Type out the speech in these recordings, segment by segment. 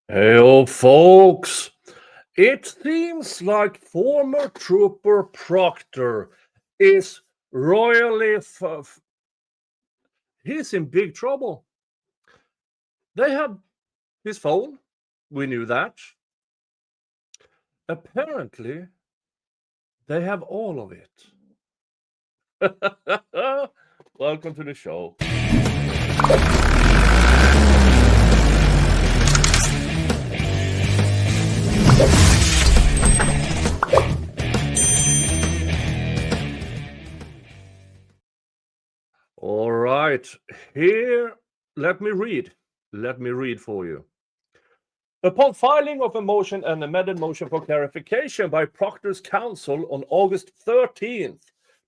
Hey, folks. It seems like former Trooper Proctor is royally. He's in big trouble. They have his phone. We knew that. Apparently, they have all of it. Welcome to the show. All right, here, let me read. Let me read for you. Upon filing of a motion and amended motion for clarification by Proctor's counsel on August 13th,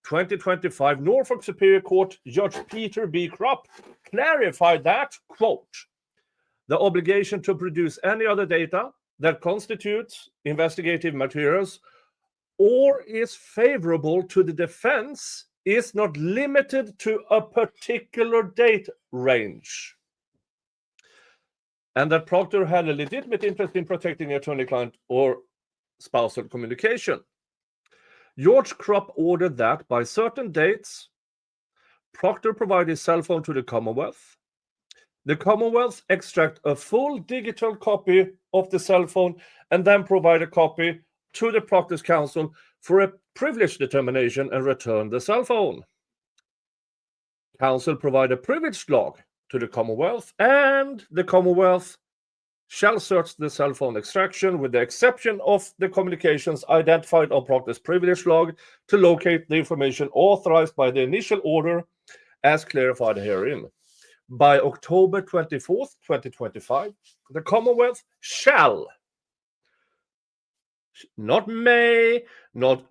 2025, Norfolk Superior Court Judge Peter B. Krupp clarified that, quote, the obligation to produce any other data that constitutes investigative materials or is favorable to the defense is not limited to a particular date range, and that Proctor had a legitimate interest in protecting attorney-client or spousal communication. George Krupp ordered that by certain dates, Proctor provide his cell phone to the Commonwealth. The Commonwealth extract a full digital copy of the cell phone and then provide a copy to the Proctor's counsel for a privilege determination and return the cell phone. Counsel provide a privileged log to the Commonwealth, and the Commonwealth shall search the cell phone extraction with the exception of the communications identified on Proctor's privilege log to locate the information authorized by the initial order as clarified herein. By October 24th, 2025, the Commonwealth shall, not may, not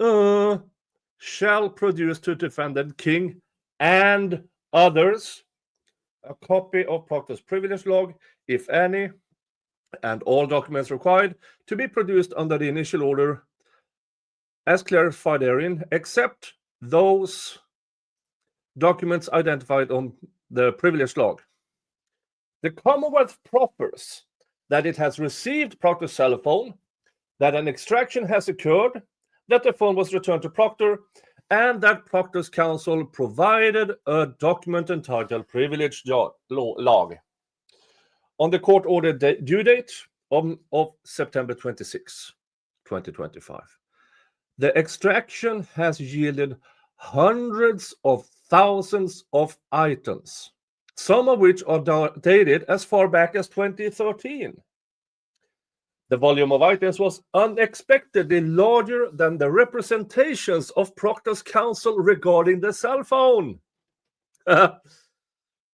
shall produce to defendant King and others a copy of Proctor's privilege log, if any, and all documents required to be produced under the initial order as clarified therein, except those documents identified on the privilege log. The Commonwealth proffers that it has received Proctor's cell phone, that an extraction has occurred, that the phone was returned to Proctor, and that Proctor's counsel provided a document entitled Privilege Log on the court order due date of September 26, 2025. The extraction has yielded hundreds of thousands of items, some of which are dated as far back as 2013. The volume of items was unexpectedly larger than the representations of Proctor's counsel regarding the cell phone.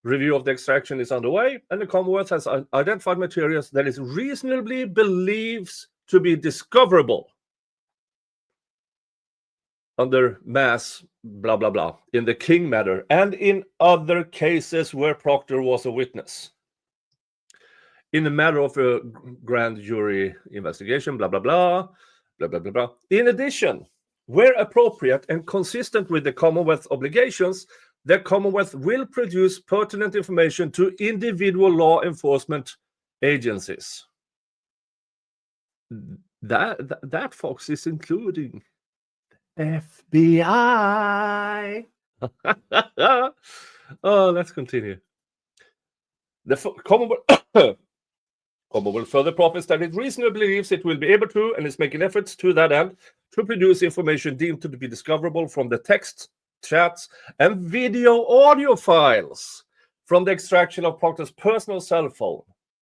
Review of the extraction is underway, and the Commonwealth has identified materials that it reasonably believes to be discoverable under mass blah blah blah in the King matter and in other cases where Proctor was a witness. In the matter of a grand jury investigation, blah blah blah, blah blah blah blah. In addition, where appropriate and consistent with the Commonwealth obligations, the Commonwealth will produce pertinent information to individual law enforcement agencies. That folks, is including FBI. Oh, let's continue. The Commonwealth further profits that it reasonably believes it will be able to, and is making efforts to that end, to produce information deemed to be discoverable from the text, chats, and video audio files from the extraction of Proctor's personal cell phone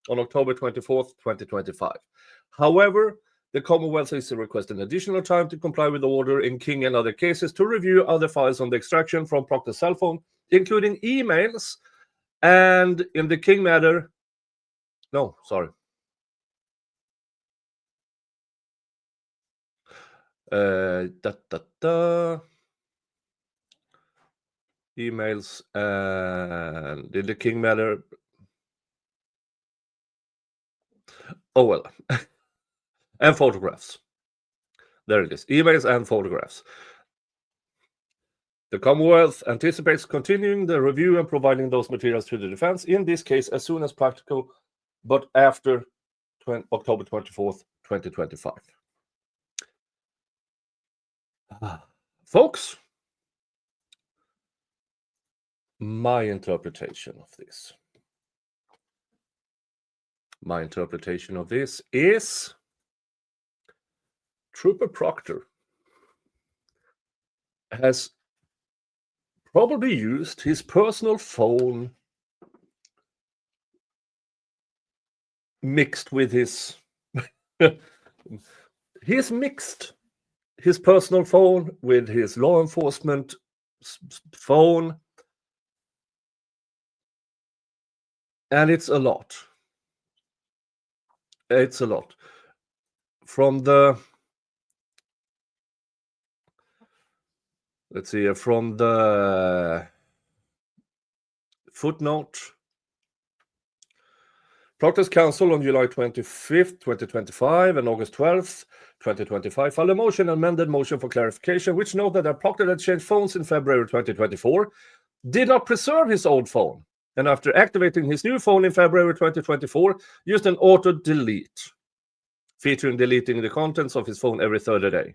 on October 24th, 2025. However, the Commonwealth is requesting additional time to comply with the order in King and other cases to review other files on the extraction from Proctor's cell phone, including emails, and in the King matter, emails, and in the King matter, and photographs. There it is, emails and photographs. The Commonwealth anticipates continuing the review and providing those materials to the defense, in this case as soon as practical, but after October 24th, 2025. Folks, my interpretation of this is Trooper Proctor has probably used his personal phone mixed with his he's mixed his personal phone with his law enforcement phone, and it's a lot. It's a lot. From the footnote, Proctor's counsel on July 25th, 2025 and August 12th, 2025 filed a motion, amended motion for clarification, which noted that Proctor had changed phones in February 2024, did not preserve his old phone, and after activating his new phone in February 2024, used an auto-delete feature in deleting the contents of his phone every third day.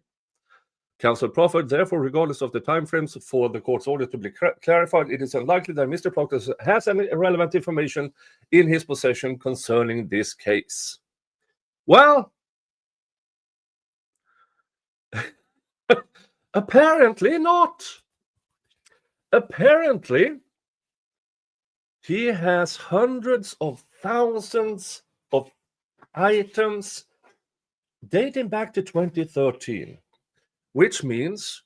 Counsel proffered, therefore, regardless of the timeframes for the court's order to be clarified, it is unlikely that Mr. Proctor has any relevant information in his possession concerning this case. Well, apparently not. Apparently, he has hundreds of thousands of items dating back to 2013. Which means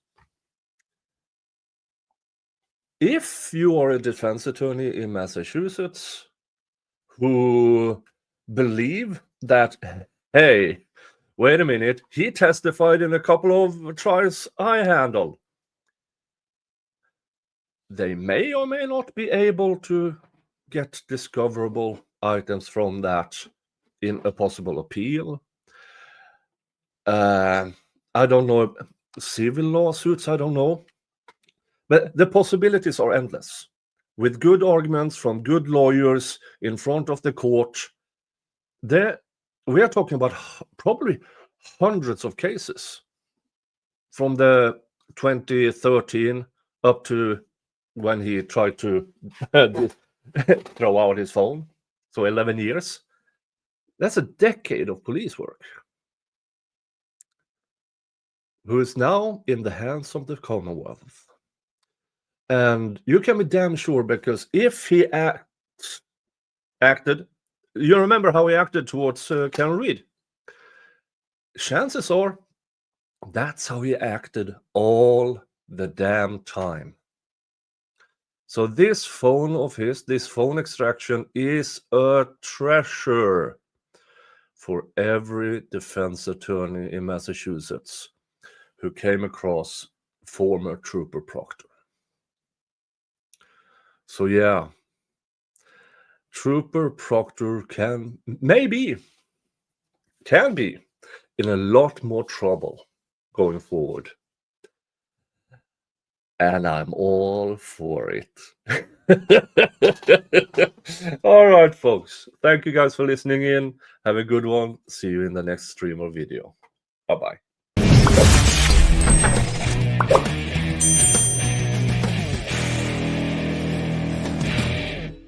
if you are a defense attorney in Massachusetts who believe that, hey, wait a minute, he testified in a couple of trials I handled, they may or may not be able to get discoverable items from that in a possible appeal. I don't know. Civil lawsuits, I don't know. But the possibilities are endless. With good arguments from good lawyers in front of the court, we are talking about probably hundreds of cases from the 2013 up to when he tried to throw out his phone. So 11 years. That's a decade of police work, who is now in the hands of the Commonwealth. And you can be damn sure, because if he acted, you remember how he acted towards Karen Reed. Chances are that's how he acted all the damn time. So this phone of his, this phone extraction is a treasure for every defense attorney in Massachusetts who came across former Trooper Proctor. So yeah, Trooper Proctor can be in a lot more trouble going forward. And I'm all for it. All right, folks. Thank you guys for listening in. Have a good one. See you in the next stream or video. Bye-bye.